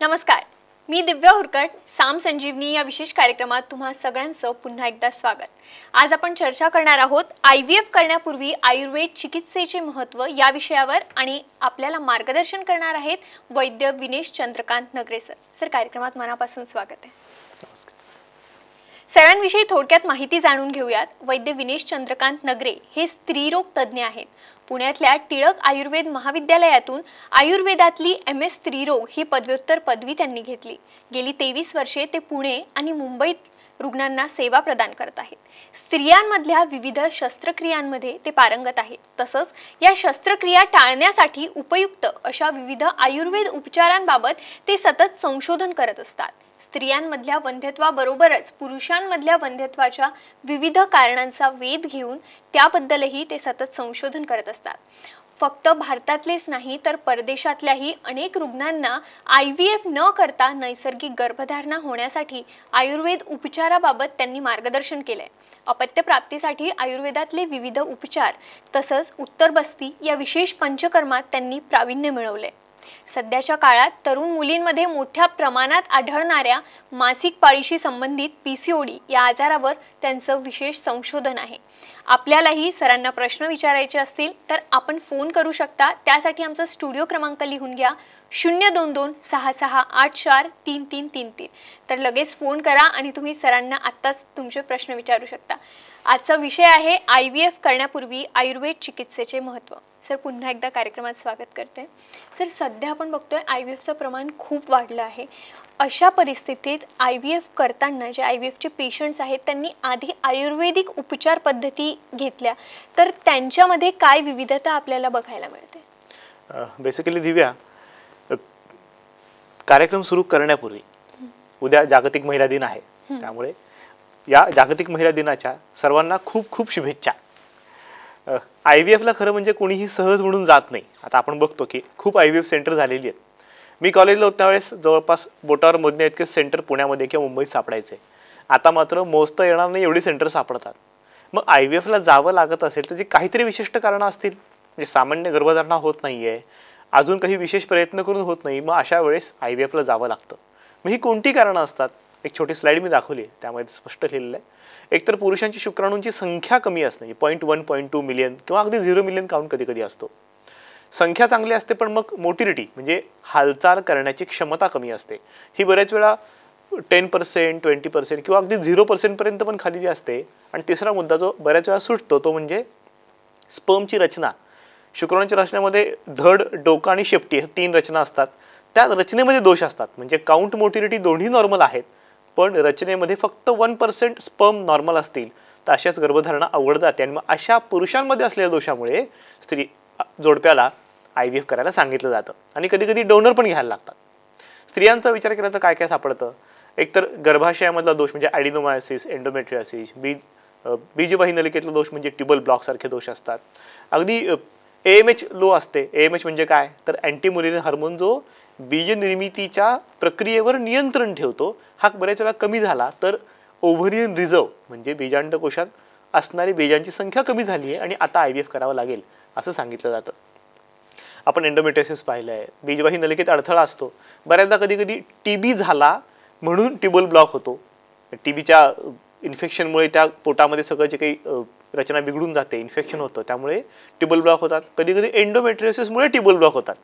नमस्कार, मी दिव्या हुरकट. साम संजीवनी या विशेष कार्यक्रमात तुम्हा सगळ्यांचं पुन्हा एकदा स्वागत. आज आपण चर्चा करणार आहोत IVF करण्यापूर्वी आयुर्वेद चिकित्सेचे महत्त्व या विषयावर आणि आपल्याला मार्गदर्शन करणार आहेत वैद्य विनेश चंद्रकांत नगरे सर. सर, कार्यक्रमात मनापासून स्वागत आहे. नमस्कार. सरांविषयी थोडक्यात माहिती जाणून घेऊयात. वैद्य विनेश चंद्रकांत नगरे हे स्त्रीरोग तज्ज्ञ आहेत. पुण्यातल्या टिळक आयुर्वेद महाविद्यालयातून आयुर्वेदातली MS स्त्रीरोग ही पदव्युत्तर पदवी त्यांनी घेतली. गेली 23 वर्षे ते पुणे आणि मुंबईत रुग्णांना सेवा प्रदान करत आहेत. स्त्रियांमधल्या विविध शस्त्रक्रियांमध्ये ते पारंगत आहेत. तसंच या शस्त्रक्रिया टाळण्यासाठी उपयुक्त अशा विविध आयुर्वेद उपचारांबाबत ते सतत संशोधन करत असतात. स्त्रियांमधल्या वंध्यत्वाबरोबरच पुरुषांमधल्या वंध्यत्वाच्या विविध कारणांचा वेध घेऊन त्याबद्दलही ते सतत संशोधन करत असतात. फक्त भारतातलेच नाही तर परदेशातल्याही अनेक रुग्णांना IVF न करता नैसर्गिक गर्भधारणा होण्यासाठी आयुर्वेद उपचाराबाबत त्यांनी मार्गदर्शन केलंय. अपत्य प्राप्तीसाठी आयुर्वेदातले विविध उपचार तसंच उत्तरबस्ती या विशेष पंचकर्मात त्यांनी प्रावीण्य मिळवले. सध्याच्या काळात तरुण मुलींमध्ये मोठ्या प्रमाणात आढळणाऱ्या मासिक पाळीशी संबंधित PCOD या आजारावर त्यांचं विशेष संशोधन आहे. आपल्यालाही सरांना प्रश्न विचारायचे असतील तर आपण फोन करू शकता. त्यासाठी आमचा स्टुडिओ क्रमांक लिहून घ्या 02266843333. तर लगेच फोन करा आणि तुम्ही सरांना आत्ताच तुमचे प्रश्न विचारू शकता. आजचा विषय आहे IVF करण्यापूर्वी आयुर्वेद चिकित्सेचे महत्त्व. सर, पुन्हा एकदा कार्यक्रमात स्वागत करते. सर, सध्या आपण बघतोय IVFचं प्रमाण खूप वाढलं आहे. अशा परिस्थितीत IVF करताना जे IVFचे पेशंट्स आहेत त्यांनी आधी आयुर्वेदिक उपचार पद्धती घेतल्या तर त्यांच्यामध्ये काय विविधता आपल्याला बघायला मिळते? बेसिकली दिव्या, कार्यक्रम सुरू करण्यापूर्वी उद्या जागतिक महिला दिन आहे. त्यामुळे या जागतिक महिला दिनाच्या सर्वांना खूप खूप शुभेच्छा. IVFला खरं म्हणजे कोणीही सहज म्हणून जात नाही. आता आपण बघतो की खूप IVF सेंटर झालेली आहेत. मी कॉलेजला होत्या वेळेस जवळपास बोटावर मोजण्या इतके सेंटर पुण्यामध्ये किंवा मुंबईत सापडायचे. आता मात्र मोजता येणार नाही एवढी सेंटर सापडतात. मग IVFला जावं लागत असेल तर काहीतरी विशिष्ट कारणं असतील. म्हणजे सामान्य गर्भधारणा होत नाही आहे, अजून काही विशेष प्रयत्न करून होत नाही, मग अशा वेळेस IVFला जावं लागतं. मग ही कोणती कारणं असतात? एक छोटी स्लाईड मी दाखवली, त्यामध्ये स्पष्ट लिहिलेलं आहे. एकतर पुरुषांची शुक्राणूंची संख्या कमी असणे, 0.1 0.2 मिलियन किंवा अगदी 0 मिलियन काउंट कधी कधी असतो. संख्या चांगली असते पण मग मोटिलिटी म्हणजे हालचाल करण्याची क्षमता कमी असते. ही बऱ्याच वेळा 10%, 20% किंवा अगदी 0% पर्यंत पण खाली असते. आणि तिसरा मुद्दा जो बऱ्याच वेळा सुटतो तो म्हणजे स्पर्मची रचना. शुक्राणूंच्या रचनेमध्ये धड, डोकं आणि शेपटी हे 3 रचना असतात. त्या रचनेमध्ये दोष असतात. म्हणजे काउंट, मोटिलिटी दोन्ही नॉर्मल आहेत पण रचनेमध्ये फक्त 1% स्पर्म नॉर्मल असतील तर अशाच गर्भधारणा अवघड जाते. आणि मग अशा पुरुषांमध्ये असलेल्या दोषामुळे स्त्री जोडप्याला IVF करायला सांगितलं जातं आणि कधी कधी डोनर पण घ्यायला लागतात. स्त्रियांचा विचार केला तर काय काय सापडतं? एकतर गर्भाशयामधला दोष म्हणजे ॲडिनोमायोसिस, एंडोमेट्रियोसिस, बीजवाही नलिकेतला दोष म्हणजे ट्युबल ब्लॉक सारखे दोष असतात. अगदी AMH लो असते. AMH म्हणजे काय तर अँटीमुलिन हार्मोन जो बीज निर्मितीच्या प्रक्रियेवर नियंत्रण ठेवतो, हा बऱ्याच वेळा कमी झाला तर ओव्हरियन रिझर्व म्हणजे बीजांडकोशात असणारी बीजांची संख्या कमी झाली आहे आणि आता IVF करावं लागेल असं सांगितलं जातं. आपण एंडोमेट्रियोसिस पाहिलं आहे. बीजवाही नलिकेत अडथळा असतो. बऱ्याचदा कधी कधी TB झाला म्हणून ट्युबल ब्लॉक होतो. TBच्या इन्फेक्शनमुळे त्या पोटामध्ये सगळं जे काही रचना बिघडून जाते, इन्फेक्शन होतं, त्यामुळे ट्युबल ब्लॉक होतात. कधी कधी एंडोमेट्रियोसिसमुळे ट्युबल ब्लॉक होतात.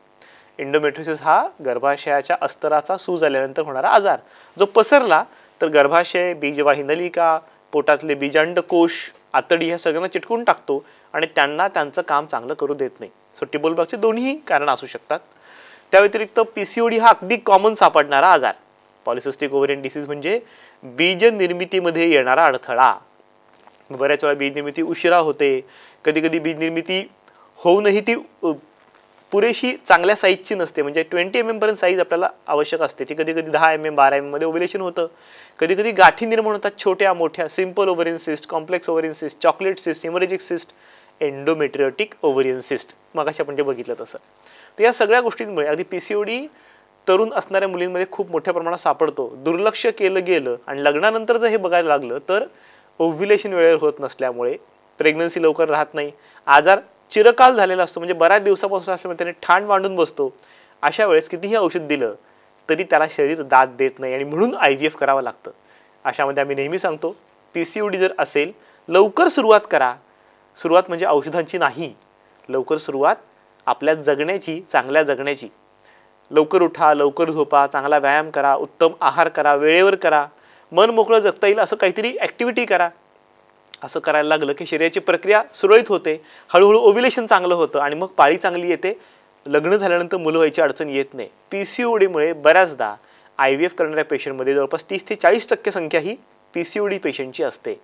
एंडोमेट्रियोसिस हा गर्भाशयाच्या अस्तराचा सूज आल्यानंतर होणारा आजार जो पसरला तर गर्भाशय, बीजवाही नलिका, पोटातले बीजांडकोश, आतडी ह्या सगळ्यांना चिटकून टाकतो आणि त्यांना त्यांचं काम चांगलं करू देत नाही. सो ट्युबल ब्लॉकचे दोन्ही कारणं असू शकतात. त्या व्यतिरिक्त PCOD हा अगदी कॉमन सापडणारा आजार. पॉलिसिस्टिक ओव्हरियन डिसीज म्हणजे बीज निर्मितीमध्ये येणारा अडथळा. बऱ्याच वेळा बीज निर्मिती उशिरा होते. कधी कधी बीज निर्मिती होऊनही ती पुरेशी चांगल्या साईजची नसते. म्हणजे 20 mm पर्यंत साईज आपल्याला आवश्यक असते. ती कधी कधी 10 mm, 12 mm मध्ये ओव्युलेशन होतं. कधी कधी गाठी निर्माण होतात छोट्या मोठ्या. Simple ovarian cyst, complex ovarian cyst, chocolate cyst, haemorrhagic cyst, endometriotic ovarian cyst, मग अशा आपण जे बघितलं तसं. तर या सगळ्या गोष्टींमुळे अगदी PCOD तरुण असणाऱ्या मुलींमध्ये खूप मोठ्या प्रमाणात सापडतो. दुर्लक्ष केलं गेलं आणि लग्नानंतर जर हे बघायला लागलं तर ओव्युलेशन वेळेवर होत नसल्यामुळे प्रेग्नन्सी लवकर राहत नाही. आजार चिरकाल झालेला असतो म्हणजे बऱ्याच दिवसापासून असल्यामुळे त्याने ठाण मांडून बसतो. अशा वेळेस कितीही औषध दिलं तरी त्याला शरीर दाद देत नाही आणि म्हणून IVF करावं लागतं. अशामध्ये आम्ही नेहमी सांगतो PCOD जर असेल लवकर सुरुवात करा. सुरुवात म्हणजे औषधांची नाही, लवकर सुरुवात आपल्या जगण्याची, चांगल्या जगण्याची. लवकर उठा, लवकर झोपा, चांगला व्यायाम करा, उत्तम आहार करा, वेळेवर करा, मन मोकळं जगता येईल असं काहीतरी ॲक्टिव्हिटी करा. असं करायला लागलं की शरीराची प्रक्रिया सुरळीत होते, हळूहळू ओव्ह्युलेशन चांगलं होतं आणि मग पाळी चांगली येते. लग्न झाल्यानंतर मुलं व्हायची अडचण येत नाही. PCODमुळे बऱ्याचदा IVF करणाऱ्या पेशंटमध्ये जवळपास 30 ते 40% संख्या ही PCOD पेशंटची असते.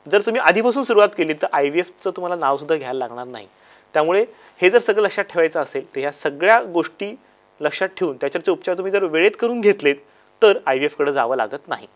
जर तुम्ही आधीपासून सुरुवात केली तर IVFचं तुम्हाला नावसुद्धा घ्यायला लागणार नाही. त्यामुळे हे जर सगळं लक्षात ठेवायचं असेल तर ह्या सगळ्या गोष्टी लक्षात ठेवून त्याच्यावरचे उपचार तुम्ही जर वेळेत करून घेतलेत तर IVF कडे जावं लागत नाही.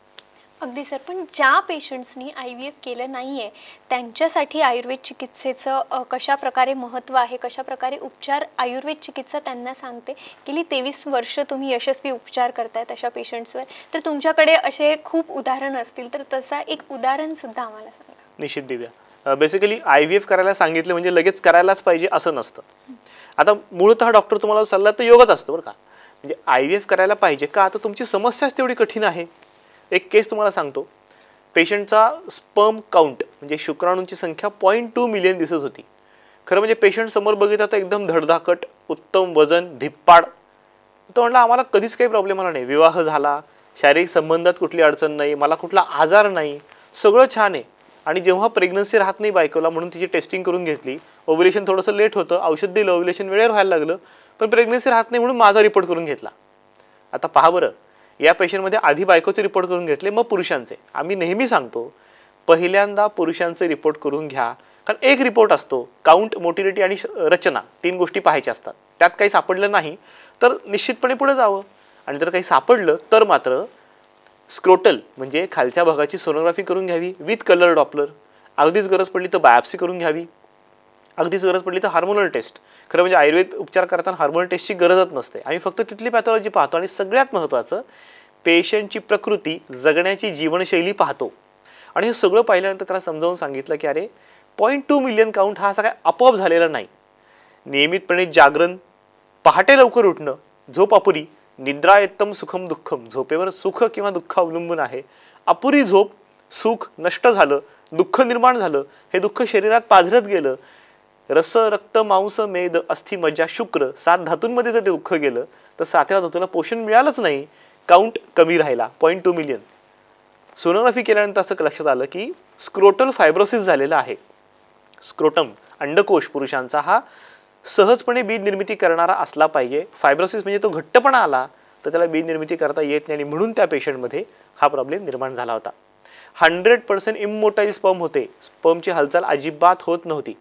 अगदी सर, पण ज्या पेशंट्सनी IVF केलं नाही आहे त्यांच्यासाठी आयुर्वेद चिकित्सेचं कशा प्रकारे महत्त्व आहे, कशा प्रकारे उपचार आयुर्वेद चिकित्सा त्यांना सांगते. गेली 23 वर्ष तुम्ही यशस्वी उपचार करतायत अशा पेशंट्सवर, तर तुमच्याकडे असे खूप उदाहरण असतील, तर तसा एक उदाहरणसुद्धा आम्हाला सांगा. निश्चित दिव्या. बेसिकली IVF करायला सांगितलं म्हणजे लगेच करायलाच पाहिजे असं नसतं. आता मूळतः डॉक्टर तुम्हाला सल्ला तर योगच असतं बरं का. म्हणजे IVF करायला पाहिजे का, आता तुमची समस्याच तेवढी कठीण आहे. एक केस तुम्हाला सांगतो. पेशंटचा स्पर्म काउंट म्हणजे शुक्राणूंची संख्या 0.2 मिलियन दिसत होती. खरं म्हणजे पेशंट समोर बघितलं तर एकदम धडधाकट, उत्तम वजन, धिप्पाड. तो म्हटला आम्हाला कधीच काही प्रॉब्लेम आला नाही, विवाह झाला, शारीरिक संबंधात कुठली अडचण नाही, मला कुठला आजार नाही, सगळं छान आहे. आणि जेव्हा प्रेग्नन्सी राहत नाही बायकोला म्हणून तिची टेस्टिंग करून घेतली, ओव्ह्युलेशन थोडंसं लेट होतं, औषध दिलं, ओव्ह्युलेशन वेळेवर व्हायला लागलं, पण प्रेग्नन्सी राहत नाही म्हणून माझा रिपोर्ट करून घेतला. आता पहा बरं, या पेशंटमध्ये आधी बायकोचे रिपोर्ट करून घेतले, मग पुरुषांचे. आम्ही नेहमी सांगतो पहिल्यांदा पुरुषांचे रिपोर्ट करून घ्या, कारण एक रिपोर्ट असतो, काउंट, मोटिलिटी आणि रचना, 3 गोष्टी पाहायच्या असतात. त्यात काही सापडलं नाही तर निश्चितपणे पुढे जावं, आणि जर काही सापडलं तर मात्र स्क्रोटल म्हणजे खालच्या भागाची सोनोग्राफी करून घ्यावी विथ कलर डॉपलर. अगदीच गरज पडली तर बायोप्सी करून घ्यावी, अगदीच गरज पडली तर हार्मोनल टेस्ट. खरं म्हणजे आयुर्वेद उपचार करताना हार्मोनल टेस्टची गरजच नसते, आम्ही फक्त तिथली पॅथॉलॉजी पाहतो. आणि सगळ्यात महत्त्वाचं पेशंटची प्रकृती, जगण्याची जीवनशैली पाहतो. आणि हे सगळं पाहिल्यानंतर त्याला समजावून सांगितलं की अरे 0.2 मिलियन काउंट हा असा काय आपोआप झालेला नाही. नियमितपणे जागरण, पहाटे लवकर उठणं, झोप अपुरी, निद्रायत्तम सुखम दुःखम, झोपेवर सुख किंवा दुःख अवलंबून आहे. अपुरी झोप, सुख नष्ट झालं, दुःख निर्माण झालं, हे दुःख शरीरात पाझरत गेलं, रस, रक्त, मांस, मेद, अस्थि, मज्जा, शुक्र 7 धातूंमध्ये जर ते दुःख गेलं तर 7व्या धातूला पोषण मिळालंच नाही, काउंट कमी राहिला 0.2 मिलियन. सोनोग्राफी केल्यानंतर असं लक्षात आलं की स्क्रोटल फायब्रोसिस झालेला आहे. स्क्रोटम, अंडकोश पुरुषांचा हा सहजपणे बीज निर्मिती करणारा असला पाहिजे. फायब्रोसिस म्हणजे तो घट्टपणा आला तर त्याला बीज निर्मिती करता येत नाही, आणि म्हणून त्या पेशंटमध्ये हा प्रॉब्लेम निर्माण झाला होता. 100% इमोटाईल स्पर्म होते, स्पर्मची हालचाल अजिबात होत नव्हती.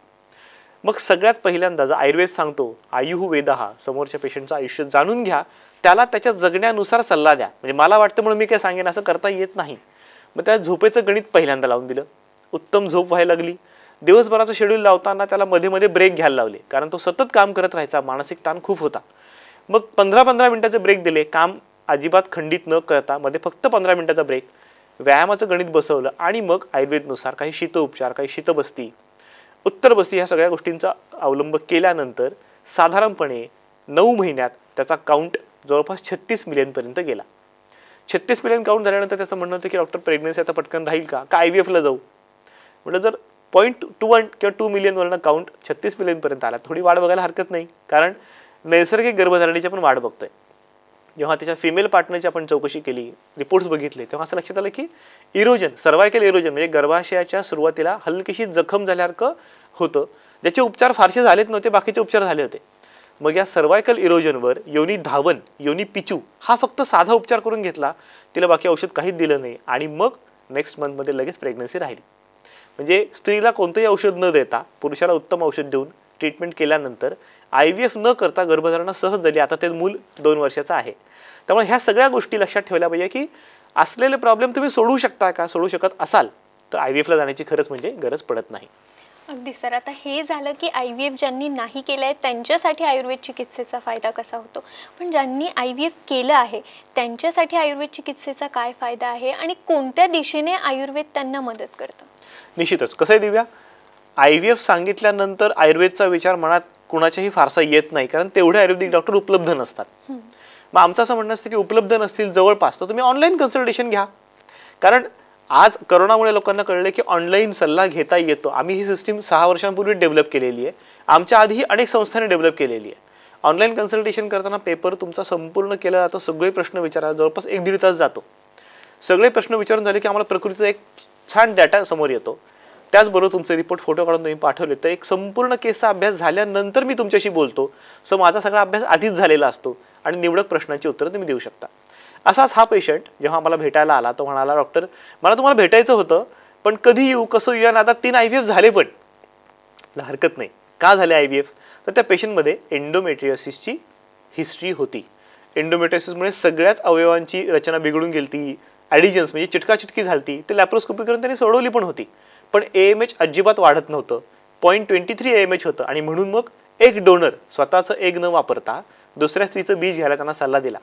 मग सगळ्यात पहिल्यांदा जर आयुर्वेद सांगतो आयुः वेदः, समोरच्या पेशंटचं आयुष्य जाणून घ्या, त्याला त्याच्या जगण्यानुसार सल्ला द्या. म्हणजे मला वाटतं म्हणून मी काय सांगेन असं करता येत नाही. मग त्या झोपेचं गणित पहिल्यांदा लावून दिलं, उत्तम झोप व्हायला लागली. दिवसभराचं शेड्यूल लावताना त्याला मध्ये मध्ये ब्रेक घ्यायला लावले, कारण तो सतत काम करत राहायचा, मानसिक ताण खूप होता. मग 15-15 मिनिटाचे ब्रेक दिले, काम अजिबात खंडित न करता मध्ये फक्त 15 मिनिटाचा ब्रेक, व्यायामाचं गणित बसवलं. आणि मग आयुर्वेदनुसार काही शीतोपचार, काही शीतबस्ती, उत्तरबस्ती ह्या सगळ्या गोष्टींचा अवलंब केल्यानंतर साधारणपणे 9 महिन्यात त्याचा काउंट जवळपास 36 मिलियनपर्यंत गेला. 36 मिलियन काउंट झाल्यानंतर त्याचं म्हणणं होतं की डॉक्टर प्रेग्नन्सी आता पटकन राहील का IVFला जाऊ. म्हटलं जर 0.21 किंवा 2 मिलियनवरनं काउंट 36 मिलियनपर्यंत आला, थोडी वाढ बघायला हरकत नाही, कारण नैसर्गिक गर्भधारणेची पण वाढ बघतोय. जेव्हा त्याच्या फिमेल पार्टनरची आपण चौकशी केली, रिपोर्ट्स बघितले, तेव्हा असं लक्षात आलं की इरोजन, सर्वायकल इरोजन म्हणजे गर्भाशयाच्या सुरुवातीला हलकीशी जखम झाल्यासारखं होतं, ज्याचे उपचार फारसे झालेच नव्हते, बाकीचे उपचार झाले होते. मग या सर्वायकल इरोजनवर योनी धावन, योनी पिचू हा फक्त साधा उपचार करून घेतला, तिला बाकी औषध काहीच दिलं नाही, आणि मग नेक्स्ट मंथमध्ये लगेच प्रेग्नन्सी राहिली. म्हणजे स्त्रीला कोणतंही औषध न देता पुरुषाला उत्तम औषध देऊन ट्रीटमेंट केल्यानंतर IVF न करता गर्भधारणा सहज झाली. आता ते मूल 2 वर्षाचं आहे. त्यामुळे ह्या सगळ्या गोष्टी लक्षात ठेवल्या पाहिजे की असलेले प्रॉब्लेम तुम्ही सोडवू शकता का, सोडवू शकत असाल तर IVFला जाण्याची खरंच म्हणजे गरज पडत नाही. अगदी सर, आता हे झालं की IVF ज्यांनी नाही केलं आहे त्यांच्यासाठी आयुर्वेद चिकित्सेचा फायदा कसा होतो, पण ज्यांनी IVF केलं आहे त्यांच्यासाठी आयुर्वेद चिकित्सेचा काय फायदा आहे आणि कोणत्या दिशेने आयुर्वेद त्यांना मदत करतं? निश्चितच. कसं आहे दिव्या, IVF सांगितल्यानंतर आयुर्वेदचा विचार मनात कुणाच्याही फारसा येत नाही, कारण तेवढे आयुर्वेदिक डॉक्टर उपलब्ध नसतात. मग आमचं असं म्हणणं असतं की उपलब्ध नसतील जवळपास तर तुम्ही ऑनलाईन कन्सल्टेशन घ्या. कारण आज करोनामुळे लोकांना कळले की ऑनलाईन सल्ला घेता येतो. आम्ही ही सिस्टीम 6 वर्षांपूर्वी डेव्हलप केलेली आहे. आमच्या आधीही अनेक संस्थांनी डेव्हलप केलेली आहे. ऑनलाईन कन्सल्टेशन करताना पेपर तुमचा संपूर्ण केला जातो. सगळे प्रश्न विचारा, जवळपास 1-1.5 तास जातो. सगळे प्रश्न विचारून झाले की आम्हाला प्रकृतीचा एक छान डाटा समोर येतो. त्याचबरोबर तुमचे रिपोर्ट फोटो काढून तुम्ही पाठवले तर एक संपूर्ण केसचा अभ्यास झाल्यानंतर मी तुमच्याशी बोलतो. सो माझा सगळा अभ्यास आधीच झालेला असतो आणि निवडक प्रश्नांची उत्तरं तुम्ही देऊ शकता. असाच हा पेशंट जेव्हा मला भेटायला आला तो म्हणाला, डॉक्टर मला तुम्हाला भेटायचं होतं पण कधी येऊ कसं येऊ. आणि आता 3 IVF झाले पण हरकत नाही. का झाले IVF? तर त्या पेशंटमध्ये एंडोमेट्रियोसिसची हिस्ट्री होती. एंडोमेट्रियोसिसमुळे सगळ्याच अवयवांची रचना बिघडून गेली. ॲडिजन्स म्हणजे चिटकाचिटकी झाली. ते लॅप्रोस्कोपी करून त्यांनी सोडवली पण होती. पण AMH अजिबात वाढत नव्हतं. 0.23 AMH होतं. आणि म्हणून मग एक डोनर स्वतःचं एग न वापरता दुसऱ्या स्त्रीचं बीज घ्यायला त्यांना सल्ला दिला.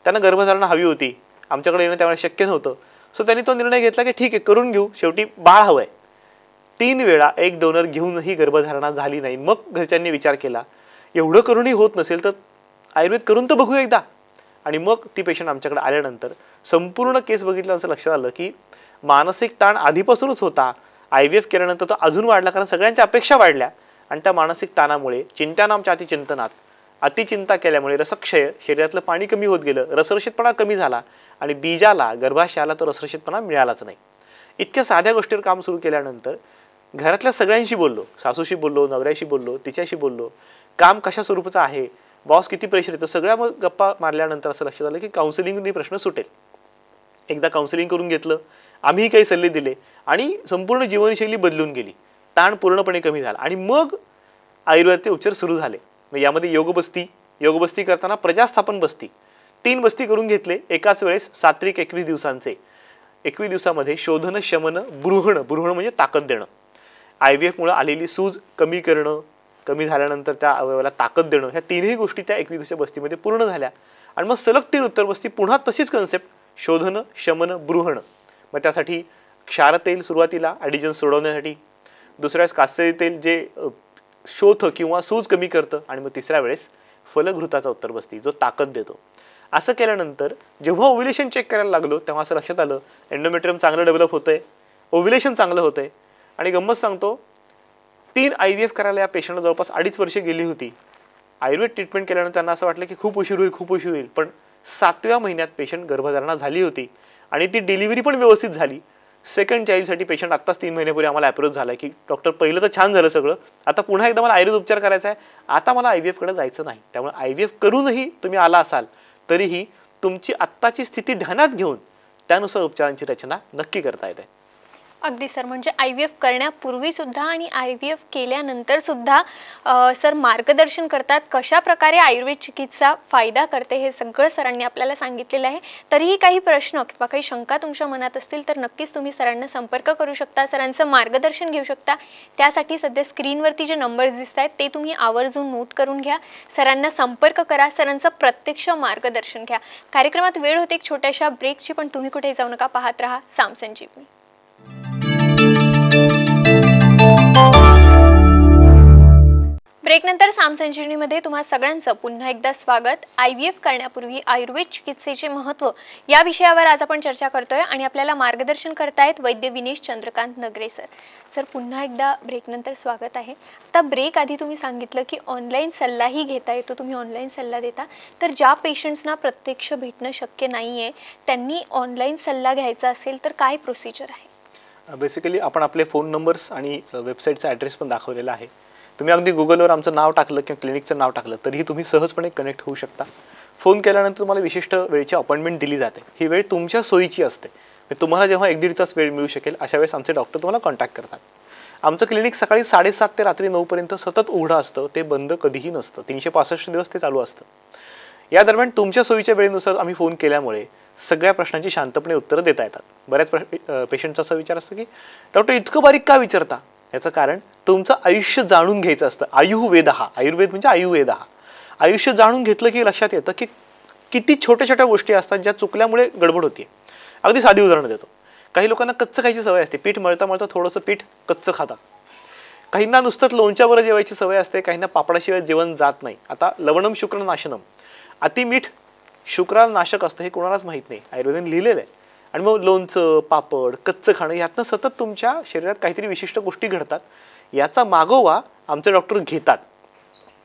त्यांना गर्भधारणा हवी होती. आमच्याकडे येणं त्यावेळेला शक्य नव्हतं. सो त्यांनी तो निर्णय घेतला की ठीक आहे करून घेऊ, शेवटी बाळ हवंय. 3 वेळा एक डोनर घेऊनही गर्भधारणा झाली नाही. मग घरच्यांनी विचार केला एवढं करूनही होत नसेल तर आयुर्वेद करून तर बघू एकदा. आणि मग ती पेशंट आमच्याकडे आल्यानंतर संपूर्ण केस बघितल्यानंतर लक्षात आलं की मानसिक ताण आधीपासूनच होता. IVF केल्यानंतर तो अजून वाढला कारण सगळ्यांच्या अपेक्षा वाढल्या. आणि त्या मानसिक ताणामुळे चिंतानामच्या अतिचिंतनात अतिचिंता केल्यामुळे रसक्षय, शरीरातलं पाणी कमी होत गेलं, रसरशीतपणा कमी झाला आणि बीजाला गर्भाशयाला तो रसरशीतपणा मिळालाच नाही. इतक्या साध्या गोष्टीवर काम सुरू केल्यानंतर घरातल्या सगळ्यांशी बोललो, सासूशी बोललो, नवऱ्याशी बोललो, तिच्याशी बोललो, काम कशा स्वरूपाचं आहे, बॉस किती प्रेशर येतं, सगळ्या मग गप्पा मारल्यानंतर असं लक्षात आलं की काउन्सिलिंगने प्रश्न सुटेल. एकदा काउन्सिलिंग करून घेतलं, आम्हीही काही सल्ले दिले आणि संपूर्ण जीवनशैली बदलून गेली. ताण पूर्णपणे कमी झाला आणि मग आयुर्वेदाचे उपचार सुरू झाले. मग यामध्ये योगबस्ती करताना प्रजास्थापन बस्ती 3 बस्ती करून घेतले एकाच वेळेस सात्विक 21 दिवसांचे. 21 दिवसामध्ये शोधन, शमन, बृहण म्हणजे ताकद देणं. IVF मुळे आलेली सूज कमी करणं, कमी झाल्यानंतर त्या अवयवाला ताकद देणं, ह्या 3ही गोष्टी त्या 21 दिवसाच्या बस्तीमध्ये पूर्ण झाल्या. आणि मग सलग 3 उत्तर बस्ती पुन्हा तशीच कन्सेप्ट शोधन, शमन, बृहण. मग त्यासाठी क्षार तेल सुरुवातीला ॲडिजन्स सोडवण्यासाठी, दुसऱ्या वेळेस कास्यरी तेल जे शोथ किंवा सूज कमी करतं आणि मग तिसऱ्या वेळेस फलघृताचा उत्तर बसती जो ताकद देतो. असं केल्यानंतर जेव्हा ओव्ह्युलेशन चेक करायला लागलो तेव्हा असं लक्षात आलं एंडोमेट्रियम चांगलं डेव्हलप होतंय, ओव्ह्युलेशन चांगलं होतंय. आणि गंमत सांगतो 3 IVF करायला या पेशंटला जवळपास 2.5 वर्षे गेली होती. आयुर्वेद ट्रीटमेंट केल्यानंतर त्यांना असं वाटलं की खूप उशीर होईल. पण 7व्या महिन्यात पेशंट गर्भधारणा झाली होती आणि ती डिलिव्हरी पण व्यवस्थित झाली. सेकंड चाइल्डसाठी पेशंट आत्ताच 3 महिन्यापूर्वी आम्हाला अप्रोच झाला की डॉक्टर पहिलं तर छान झालं सगळं, आता पुन्हा एकदा मला आयुर्वेद उपचार करायचा आहे, आता मला IVF कडे जायचं नाही. त्यामुळे IVF करूनही तुम्ही आला असाल तरीही तुमची आत्ताची स्थिती ध्यानात घेऊन त्यानुसार उपचारांची रचना नक्की करता येते. अगदी सर, म्हणजे IVF करण्यापूर्वी सुद्धा आणि IVF केल्यानंतर सुद्धा सर मार्गदर्शन करतात कशा प्रकारे आयुर्वेद चिकित्सा फायदा करते हे सगळं सरांनी आपल्याला सांगितलेलं आहे. तरीही काही प्रश्न किंवा काही शंका तुमच्या मनात असतील तर नक्कीच तुम्ही सरांना संपर्क करू शकता, सरांचं मार्गदर्शन घेऊ शकता. त्यासाठी सध्या स्क्रीनवरती जे नंबर्स दिसत आहेत ते तुम्ही आवर्जून नोट करून घ्या, सरांना संपर्क करा, सरांचं प्रत्यक्ष मार्गदर्शन घ्या. कार्यक्रमात वेळ होते एक छोट्याशा ब्रेकची, पण तुम्ही कुठे जाऊ नका, पाहत राहा साम संजीवनी. ब्रेकनंतर साम संजीवनीमध्ये तुम्हा सगळ्यांचं पुन्हा एकदा स्वागत. IVF करण्यापूर्वी आयुर्वेद चिकित्सेचे महत्त्व या विषयावर आज आपण चर्चा करतोय आणि आपल्याला मार्गदर्शन करतायत वैद्य विनेश चंद्रकांत नगरे सर. सर पुन्हा एकदा ब्रेकनंतर स्वागत आहे. आता ब्रेक आधी तुम्ही सांगितलं की ऑनलाईन सल्लाही घेता येतो, तुम्ही ऑनलाईन सल्ला देता. तर ज्या पेशंट्सना प्रत्यक्ष भेटणं शक्य नाही आहे त्यांनी ऑनलाईन सल्ला घ्यायचा असेल तर काय प्रोसिजर आहे? बेसिकली आपण आपले फोन नंबर्स आणि वेबसाईटचा ॲड्रेस पण दाखवलेला आहे. तुम्ही अगदी गुगलवर आमचं नाव टाकलं किंवा क्लिनिकचं नाव टाकलं तरीही तुम्ही सहजपणे कनेक्ट होऊ शकता. फोन केल्यानंतर तुम्हाला विशिष्ट वेळेची अपॉइंटमेंट दिली जाते. ही वेळ तुमच्या सोयीची असते. तुम्हाला जेव्हा 1-1.5 तास वेळ मिळू शकेल अशा वेळेस आमचे डॉक्टर तुम्हाला कॉन्टॅक्ट करतात. आमचं क्लिनिक सकाळी 7:30 ते रात्री 9पर्यंत सतत उघडं असतं, ते बंद कधीही नसतं. 365 दिवस ते चालू असतं. या दरम्यान तुमच्या सोयीच्या वेळेनुसार आम्ही फोन केल्यामुळे सगळ्या प्रश्नांची शांतपणे उत्तरं देता येतात. बऱ्याच पेशंटचा असा विचार असतो की डॉक्टर इतकं बारीक का विचारता? याचं कारण तुमचं आयुष्य जाणून घ्यायचं असतं. आयुर्वेदः, आयुर्वेद म्हणजे आयुर्वेदः. आयुष्य जाणून घेतलं की लक्षात येतं की किती छोट्या छोट्या गोष्टी असतात ज्या चुकल्यामुळे गडबड होते. अगदी साधी उदाहरणं देतो. काही लोकांना कच्चं खायची सवय असते, पीठ मळता मळता थोडंसं पीठ कच्चं खातात. काहींना नुसतंच लोणच्यावर जेवायची सवय असते, काहींना पापडाशिवाय जेवण जात नाही. आता लवणम शुक्रम नाशनम, अति मीठ शुक्राला नाशक असतं हे कोणालाच माहीत नाही, आयुर्वेदाने लिहिलेलं आहे. आणि मग लोणचं, पापड, कच्चं खाणं यातनं सतत तुमच्या शरीरात काहीतरी विशिष्ट गोष्टी घडतात. याचा मागोवा आमचे डॉक्टर घेतात.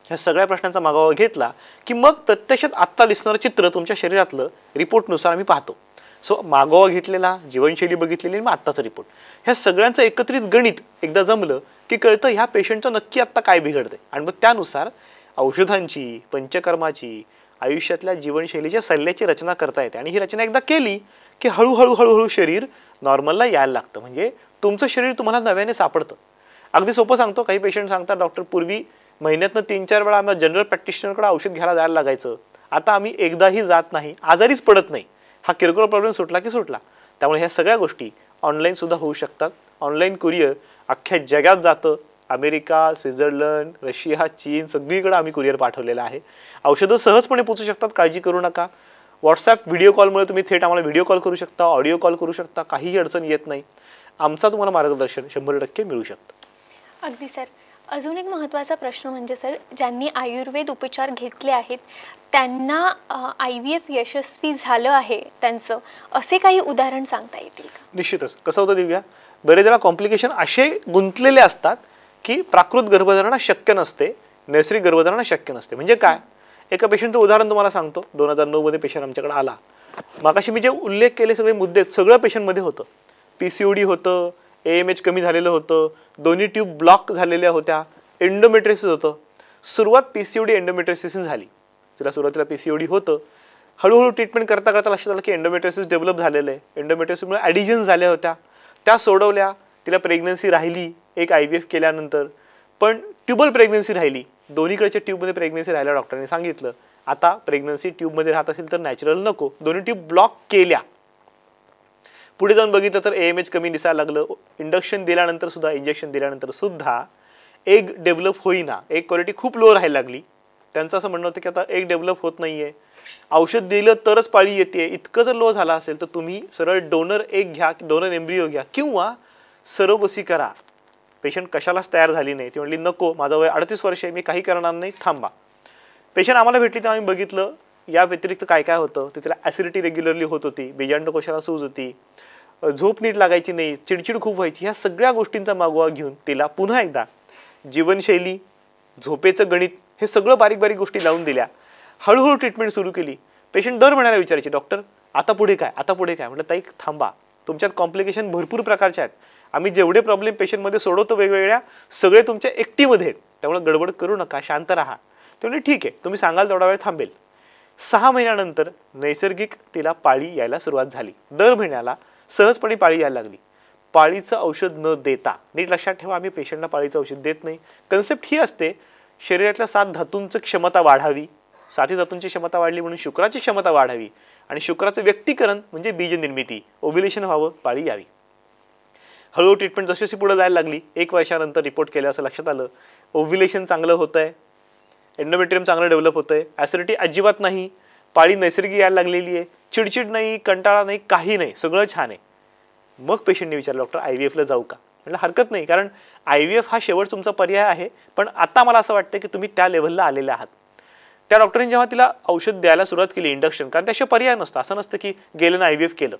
ह्या सगळ्या प्रश्नांचा मागोवा घेतला की मग प्रत्यक्षात आत्ता दिसणारं चित्र तुमच्या शरीरातलं रिपोर्टनुसार आम्ही पाहतो. सो मागोवा घेतलेला, जीवनशैली बघितलेली आणि मग आत्ताचा रिपोर्ट, ह्या सगळ्यांचं एकत्रित गणित एकदा जमलं की कळतं ह्या पेशंटचं नक्की आत्ता काय बिघडतंय. आणि मग त्यानुसार औषधांची, पंचकर्माची, आयुष्यातल्या जीवनशैलीच्या सल्ल्याची रचना करता येते. आणि ही रचना एकदा केली की हळूहळू शरीर नॉर्मलला यायला लागतं. म्हणजे तुमचं शरीर तुम्हाला नव्याने सापडतं. अगदी सोपं सांगतो, काही पेशंट सांगतात डॉक्टर पूर्वी महिन्यातनं 3-4 वेळा आम्हाला जनरल प्रॅक्टिशनरकडे औषध घ्यायला जायला लागायचं, आता आम्ही एकदाही जात नाही, आजारीच पडत नाही, हा किरकोळ प्रॉब्लेम सुटला की सुटला. त्यामुळे ह्या सगळ्या गोष्टी ऑनलाईन सुद्धा होऊ शकतात. ऑनलाईन कुरिअर अख्ख्या जगात जातं. अमेरिका, स्वित्झर्लंड, रशिया, चीन सगळीकडे आम्ही कुरिअर पाठवलेलं आहे. औषधं सहजपणे पोचू शकतात, काळजी करू नका. व्हॉट्सॲप व्हिडिओ कॉलमुळे तुम्ही थेट आम्हाला व्हिडिओ कॉल करू शकता, ऑडिओ कॉल करू शकता, काहीही अडचण येत नाही. आमचा तुम्हाला मार्गदर्शन 100% मिळू शकतं. अगदी सर. अजून एक महत्त्वाचा प्रश्न म्हणजे सर, ज्यांनी आयुर्वेद उपचार घेतले आहेत त्यांना IVF यशस्वी झालं आहे त्यांचं, असे काही उदाहरण सांगता येतील का? निश्चितच. कसं होतं दिव्या, बरेच वेळा कॉम्प्लिकेशन असे गुंतलेले असतात की प्राकृत गर्भधारणा शक्य नसते, नैसर्गिक गर्भधारणा शक्य नसते. म्हणजे काय, एका पेशंटचं उदाहरण तुम्हाला सांगतो. 2009 मध्ये पेशंट आमच्याकडे आला. मागाशी मी जे उल्लेख केले सगळे मुद्दे सगळं पेशंटमध्ये होतं. PCOD होतं, AMH कमी झालेलं होतं, दोन्ही ट्यूब ब्लॉक झालेल्या होत्या, एंडोमेट्रियोसिस होतं. सुरुवात PCOD एंडोमेट्रियोसिस झाली. तिला सुरुवातीला PCOD होतं. हळूहळू ट्रीटमेंट करता करता लक्षात आलं की एंडोमेट्रियोसिस डेव्हलप झालेलं आहे. एंडोमेट्रियोसिसमुळे ॲडिजन्स झाल्या होत्या, त्या सोडवल्या. तिला प्रेग्नन्सी राहिली एक IVF केल्यानंतर, पण ट्यूबल प्रेग्नन्सी राहिली. दोन्हीकडच्या ट्यूबमध्ये प्रेग्नन्सी राहिल्या. डॉक्टरांनी सांगितलं आता प्रेग्नन्सी ट्यूबमध्ये राहत असेल तर नॅचरल नको. दोन्ही ट्यूब ब्लॉक केल्या. पुढे जाऊन बघितलं तर AMH कमी दिसायला लागलं. इंडक्शन दिल्यानंतर सुद्धा, इंजेक्शन दिल्यानंतर सुद्धा एग डेव्हलप होईना, एग क्वालिटी खूप लो राहायला लागली. त्यांचं असं म्हणणं होतं की आता एग डेव्हलप होत नाहीये, औषध दिलं तरच पाळी येते. इतकं जर लो झाला असेल तर तुम्ही सरळ डोनर एग घ्या, डोनर एम्ब्रिओ घ्या किंवा सरोगसी करा. पेशंट कशालाच तयार झाली नाही. ती म्हणली नको, माझं वय 38 वर्ष आहे, मी काही करणार नाही, थांबा. पेशंट आम्हाला भेटली तेव्हा आम्ही बघितलं या व्यतिरिक्त काय काय होतं. तिला ॲसिडिटी रेग्युलरली होत होती, बीजांडकोशाला सूज होती, झोप नीट लागायची नाही, चिडचिड खूप व्हायची. ह्या सगळ्या गोष्टींचा मागोवा घेऊन तिला पुन्हा एकदा जीवनशैली, झोपेचं गणित हे सगळं बारीक बारीक गोष्टी लावून दिल्या. हळूहळू ट्रीटमेंट सुरू केली. पेशंट दर महिन्याला विचारायचे डॉक्टर आता पुढे काय, आता पुढे काय. म्हटलं ताई थांबा, तुमच्यात कॉम्प्लिकेशन भरपूर प्रकारच्या आहेत. आम्ही जेवढे प्रॉब्लेम पेशंटमध्ये सोडवतो वेगवेगळ्या, सगळे तुमच्या एकटीमध्ये आहेत, त्यामुळे गडबड करू नका, शांत राहा. ते म्हणजे ठीक आहे, तुम्ही सांगाल तेवढा वेळ थांबेल. 6 महिन्यानंतर नैसर्गिक तिला पाळी यायला सुरुवात झाली. दर महिन्याला सहजपणे पाळी यायला लागली. पाळीचं औषध न देता, नीट लक्षात ठेवा आम्ही पेशंटला पाळीचं औषध देत नाही. कन्सेप्ट ही असते शरीरातल्या 7 धातूंची क्षमता वाढावी. 7 धातूंची क्षमता वाढली म्हणून शुक्राची क्षमता वाढावी आणि शुक्राचं व्यक्तीकरण म्हणजे बीज निर्मिती, ओव्ह्युलेशन व्हावं, पाळी यावी. हळूहळू ट्रीटमेंट जशी पुढे जायला लागली, 1 वर्षानंतर रिपोर्ट केलं असं लक्षात आलं ओव्ह्युलेशन चांगलं होतंय, एंडोमेट्रियम चांगलं डेव्हलप होतंय, ॲसिडिटी अजिबात नाही, पाळी नैसर्गिक यायला लागलेली आहे, चिडचिड नाही, कंटाळा नाही, काही नाही, सगळं छान आहे. मग पेशंटने विचारलं डॉक्टर IVFला जाऊ का. म्हटलं हरकत नाही, कारण IVF हा शेवट तुमचा पर्याय आहे, पण आता मला असं वाटतं की तुम्ही त्या लेव्हलला आलेले आहात. त्या डॉक्टरांनी जेव्हा तिला औषध द्यायला सुरुवात केली, इंडक्शन, कारण त्याशिवाय पर्याय नसतं. असं नसतं की गेलं ना IVF केलं.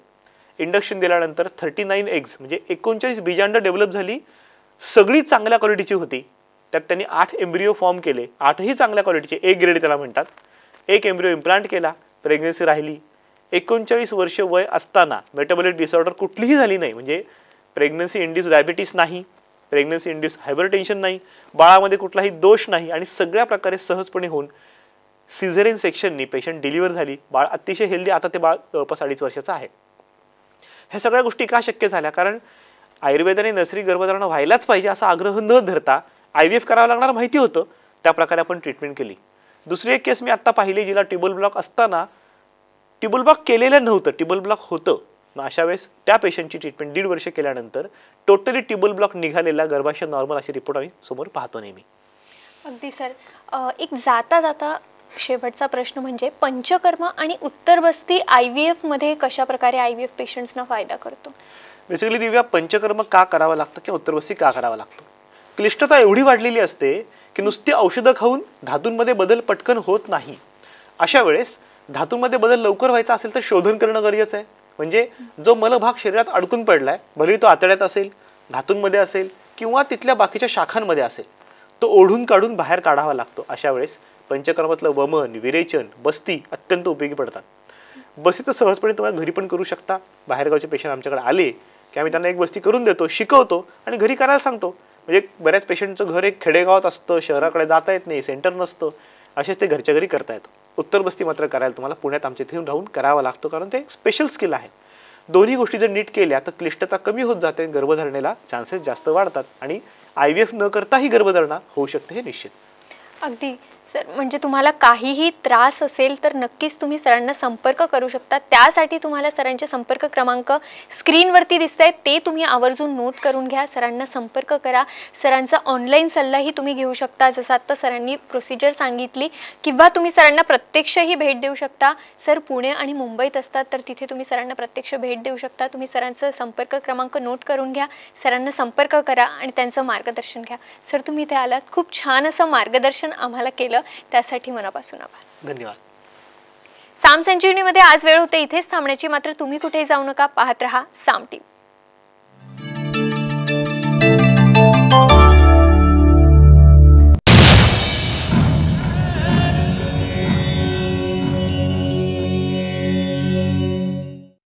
इंडक्शन दिल्यानंतर 39 एग्स म्हणजे 39 बीजांड डेव्हलप झाली, सगळी चांगल्या क्वालिटीची होती. त्यात त्यांनी 8 एम्ब्रिओ फॉर्म केले, 8ही चांगल्या क्वालिटीचे, A ग्रेड त्याला म्हणतात. 1 एम्ब्रिओ इम्प्लांट केला, प्रेग्नन्सी राहिली. 39 वर्ष वय असताना मेटाबॉलिक डिसऑर्डर कुठलीही झाली नाही, म्हणजे प्रेग्नन्सी इंड्यूस डायबिटीस नाही, प्रेग्नन्सी इंड्यूस हायपरटेन्शन नाही, बाळामध्ये कुठलाही दोष नाही आणि सगळ्या प्रकारे सहजपणे होऊन सिझेरियन सेक्शननी पेशंट डिलिव्हर झाली. बाळ अतिशय हेल्दी, आता ते बाळ जवळपास 2.5 वर्षाचं आहे. ह्या सगळ्या गोष्टी का शक्य झाल्या, कारण आयुर्वेदाने नैसर्गिक गर्भधारणा व्हायलाच पाहिजे असा आग्रह न धरता IVF करावं लागणार माहिती होतं, त्या प्रकारे आपण ट्रीटमेंट केली. दुसरी एक केस मी आत्ता पाहिली, जिला ट्यूबल ब्लॉक असताना ट्यूबल ब्लॉक केलेलं नव्हतं, ट्यूबल ब्लॉक होतं. मग अशा वेळेस त्या पेशंटची ट्रीटमेंट 1.5 वर्ष केल्यानंतर टोटली ट्यूबल ब्लॉक निघालेला, गर्भाशय नॉर्मल असे रिपोर्ट आम्ही समोर पाहतो नेहमी. अगदी सर. एक जाता जाता शेवटचा प्रश्न म्हणजे पंचकर्म आणि उत्तरबस्ती IVF मध्ये कशा प्रकारे IVF पेशंट्सना फायदा करतो. बेसिकली दिव्या, पंचकर्म का करावं लागतं किंवा उत्तरबस्ती का करावा लागतो. क्लिष्टता एवढी वाढलेली असते की नुसती औषधं खाऊन धातूंमध्ये बदल पटकन होत नाही. अशा वेळेस धातूंमध्ये बदल लवकर व्हायचा असेल तर शोधन करणं गरजेचं आहे. म्हणजे जो मलभाग शरीरात अडकून पडलाय, भले तो आतड्यात असेल, धातूंमध्ये असेल किंवा तिथल्या बाकीच्या शाखांमध्ये असेल, तो ओढून काढून बाहेर काढावा लागतो. अशा वेळेस पंचकर्मातलं वमन, विरेचन, बस्ती अत्यंत उपयोगी पडतात. बस्ती तर सहजपणे तुम्हाला घरी पण करू शकता. बाहेरगावचे पेशंट आमच्याकडे आले की आम्ही त्यांना एक बस्ती करून देतो, शिकवतो आणि घरी करायला सांगतो. म्हणजे बऱ्याच पेशंटचं घर एक खेडेगावात असतं, शहराकडे जाता येत नाही, सेंटर नसतं, असेच ते घरच्या घरी करता येतं. उत्तर बस्ती मात्र करायला तुम्हाला पुण्यात आमच्या इथे राहून करावा लागतो, कारण ते स्पेशल स्किल आहे. दोन्ही गोष्टी जर नीट केल्या तर क्लिष्टता कमी होत जाते, गर्भधारणेला चान्सेस जास्त वाढतात आणि IVF न करताही गर्भधारणा होऊ शकते, हे निश्चित. अगदी सर, म्हणजे तुम्हाला काहीही त्रास असेल तर नक्कीच तुम्ही सरांना संपर्क करू शकता. त्यासाठी तुम्हाला सरांचे संपर्क क्रमांक स्क्रीनवरती दिसत आहेत, ते तुम्ही आवर्जून नोट करून घ्या. सरांना संपर्क करा. सरांचा ऑनलाईन सल्लाही तुम्ही घेऊ शकता, जसं आत्ता सरांनी प्रोसिजर सांगितली, किंवा तुम्ही सरांना प्रत्यक्षही भेट देऊ शकता. सर पुणे आणि मुंबईत असतात तर तिथे तुम्ही सरांना प्रत्यक्ष भेट देऊ शकता. तुम्ही सरांचा संपर्क क्रमांक नोट करून घ्या, सरांना संपर्क करा आणि त्यांचं मार्गदर्शन घ्या. सर तुम्ही इथे आलात, खूप छान असं मार्गदर्शन आम्हाला केलं, त्यासाठी मनापासून आभार. धन्यवाद. साम संजीवनीमध्ये आज वेळ होते इथेच थांबण्याची, मात्र तुम्ही कुठेही जाऊ नका. पाहत रहा साम टीव्ही.